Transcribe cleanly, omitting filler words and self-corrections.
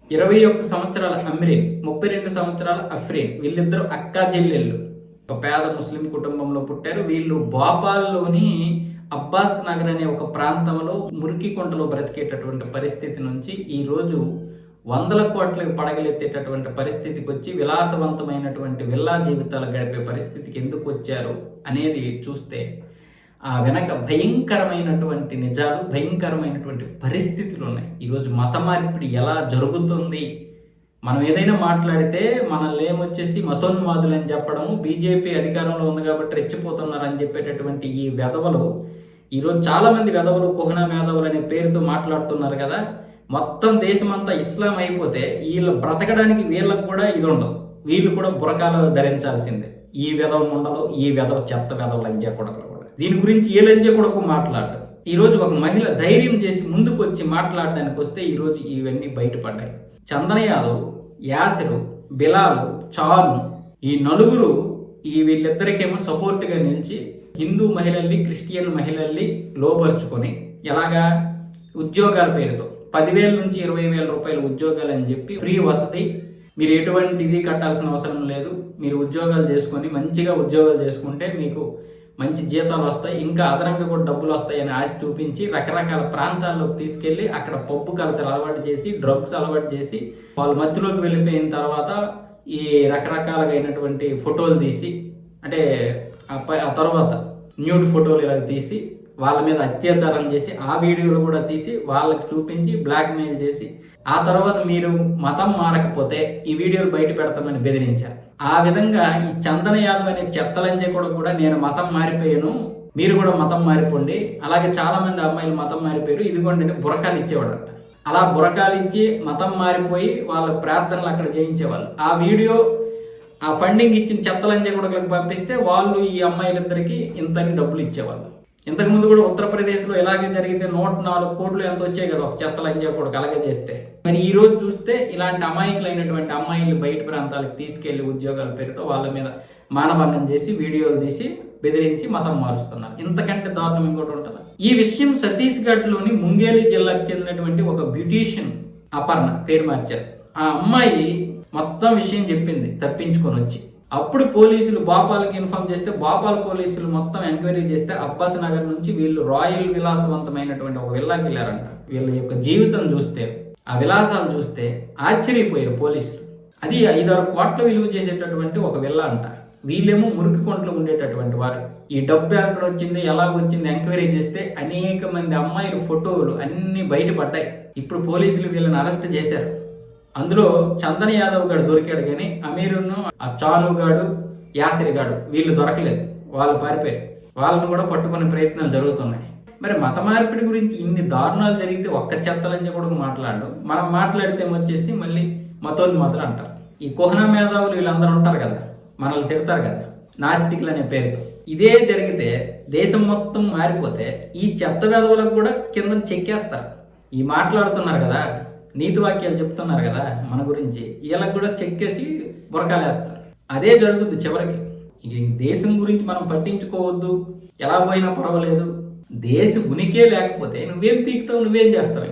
21 సంవత్సరాల అమ్రీన్, 32 సంవత్సరాల అఫ్రీన్ వీళ్ళిద్దరూ అక్కా చెల్లెళ్ళు. ఒక పేద ముస్లిం కుటుంబంలో పుట్టారు. వీళ్ళు భోపాల్లోని అబ్బాస్ నగర్ అనే ఒక ప్రాంతంలో మురికి కొంటలో బ్రతికేటటువంటి పరిస్థితి నుంచి ఈరోజు వందల కోట్లకు పడగలెత్తేటటువంటి పరిస్థితికి వచ్చి విలాసవంతమైనటువంటి విల్లా జీవితాలు గడిపే పరిస్థితికి ఎందుకు వచ్చారు అనేది చూస్తే ఆ వెనక భయంకరమైనటువంటి నిజాలు, భయంకరమైనటువంటి పరిస్థితులు ఉన్నాయి. ఈరోజు మత మార్పిడి ఎలా జరుగుతుంది, మనం ఏదైనా మాట్లాడితే మనల్ని ఏమొచ్చేసి మతోన్మాదులని చెప్పడము, బీజేపీ అధికారంలో ఉంది కాబట్టి రెచ్చిపోతున్నారని చెప్పేటటువంటి ఈ వెధవలు ఈరోజు చాలామంది వెధవలు కుహనా మేధవులు అనే పేరుతో మాట్లాడుతున్నారు కదా. మొత్తం దేశమంతా ఇస్లాం అయిపోతే వీళ్ళు బ్రతకడానికి వీళ్ళకు కూడా ఇది ఉండదు. వీళ్ళు కూడా బురకాలు ధరించాల్సిందే. ఈ వెధవ ముండలు, ఈ వెధవ చెత్త వెధవ లంజా కొడకలు కూడా. దీని గురించి ఏ లంజా కొడకు మాట్లాడు. ఈరోజు ఒక మహిళ ధైర్యం చేసి ముందుకు వచ్చి మాట్లాడడానికి వస్తే ఈరోజు ఇవన్నీ బయటపడ్డాయి. చందన యాదవ్, యాసిరు, బిలాలు, చాను ఈ నలుగురు వీళ్ళిద్దరికేమో సపోర్ట్గా నిలిచి హిందూ మహిళల్ని, క్రిస్టియన్ మహిళల్ని లోపరుచుకొని ఎలాగా ఉద్యోగాల పేరుతో 10,000 నుంచి 20,000 రూపాయల ఉద్యోగాలు అని చెప్పి ఫ్రీ వసతి, మీరు ఎటువంటి ఇది కట్టాల్సిన అవసరం లేదు, మీరు ఉద్యోగాలు చేసుకొని మంచిగా ఉద్యోగాలు చేసుకుంటే మీకు మంచి జీతాలు వస్తాయి, ఇంకా అదనంగా కూడా డబ్బులు వస్తాయని ఆశ చూపించి రకరకాల ప్రాంతాల్లోకి తీసుకెళ్ళి అక్కడ పప్పు కల్చర్ అలవాటు చేసి, డ్రగ్స్ అలవాటు చేసి వాళ్ళ మధ్యలోకి వెళ్ళిపోయిన తర్వాత ఈ రకరకాలుగా అయినటువంటి ఫోటోలు తీసి, అంటే ఆ తర్వాత న్యూడ్ ఫోటోలు ఇలా తీసి వాళ్ళ మీద అత్యాచారం చేసి ఆ వీడియోలు కూడా తీసి వాళ్ళకి చూపించి బ్లాక్మెయిల్ చేసి ఆ తర్వాత మీరు మతం మారకపోతే ఈ వీడియోలు బయట పెడతామని బెదిరించారు. ఆ విధంగా ఈ చందన యాదవ్ అనే చెత్తలంజే కూడా నేను మతం మారిపోయాను, మీరు కూడా మతం మారిపోండి, అలాగే చాలా మంది అమ్మాయిలు మతం మారిపోయారు, ఇదిగోండి బురకాలు ఇచ్చేవాడంట. అలా బురకాలు ఇచ్చి మతం మారిపోయి వాళ్ళ ప్రార్థనలు అక్కడ చేయించేవాళ్ళు. ఆ వీడియో ఆ ఫండింగ్ ఇచ్చిన చెత్తలంజే కూడా పంపిస్తే వాళ్ళు ఈ అమ్మాయిలిద్దరికి ఇంతని డబ్బులు ఇచ్చేవాళ్ళు. ఇంతకుముందు కూడా ఉత్తరప్రదేశ్లో ఇలాగే జరిగితే 104 కోట్లు ఎంత వచ్చాయి కదా ఒక చెత్తలంజా కూడా అలాగే చేస్తే. మరి ఈ రోజు చూస్తే ఇలాంటి అమాయకులైనటువంటి అమ్మాయిలు బయట ప్రాంతాలకు తీసుకెళ్లి ఉద్యోగాల పేరుతో వాళ్ళ మీద మానభంగం చేసి వీడియోలు తీసి బెదిరించి మతం మారుస్తున్నారు. ఇంతకంటే దారుణం ఇంకోటి ఉంటుందా? ఈ విషయం ఛత్తీస్గఢ్లోని ముంగేలి జిల్లాకు చెందినటువంటి ఒక బ్యూటీషియన్ అపర్ణ పేరు మార్చారు. ఆ అమ్మాయి మొత్తం విషయం చెప్పింది తప్పించుకొని వచ్చి. అప్పుడు పోలీసులు భోపాల్కి ఇన్ఫార్మ్ చేస్తే భోపాల్ పోలీసులు మొత్తం ఎంక్వైరీ చేస్తే అబ్బాస్ నగర్ నుంచి వీళ్ళు రాయల్ విలాసవంతమైనటువంటి ఒక విల్లాకి వెళ్ళారంట. వీళ్ళ యొక్క జీవితం చూస్తే, ఆ విలాసాలు చూస్తే ఆశ్చర్యపోయారు పోలీసులు. అది 5-6 కోట్ల విలువ చేసేటటువంటి ఒక విల్లా అంట. వీళ్ళేమో మురికి కొంట్లో ఉండేటటువంటి వారు. ఈ డబ్బు ఎక్కడ వచ్చింది, ఎలా వచ్చింది ఎంక్వైరీ చేస్తే అనేక మంది అమ్మాయిల ఫోటోలు అన్నీ బయటపడ్డాయి. ఇప్పుడు పోలీసులు వీళ్ళని అరెస్ట్ చేశారు. అందులో చందన యాదవ్ గాడు దొరికాడు, కానీ అమీరును, ఆ చాను గాడు, యాసిర్ గాడు వీళ్ళు దొరకలేదు, వాళ్ళు పారిపోయారు. వాళ్ళను కూడా పట్టుకునే ప్రయత్నాలు జరుగుతున్నాయి. మరి మత మార్పిడి గురించి ఇన్ని దారుణాలు జరిగితే ఒక్క చెత్తలని కూడా మాట్లాడడం, మనం మాట్లాడితే వచ్చేసి మళ్ళీ మతోన్మాదులు అంటారు. ఈ కుహనా మేధావులు వీళ్ళందరూ ఉంటారు కదా, మనల్ని తిడతారు కదా నాస్తికులు అనే పేరుతో. ఇదే జరిగితే దేశం మొత్తం మారిపోతే ఈ చెత్త వెధవులకు కూడా కింద చెక్కేస్తారు. ఈ మాట్లాడుతున్నారు కదా, నీతి వాక్యాలు చెప్తున్నారు కదా మన గురించి, వీళ్ళకి కూడా చెక్కేసి బురకాలేస్తారు. అదే జరుగుద్ది చివరికి. ఇక దేశం గురించి మనం పట్టించుకోవద్దు, ఎలా పోయినా పర్వాలేదు, దేశ ఉనికే లేకపోతే నువ్వేం పీకుతావు, నువ్వేం చేస్తావు.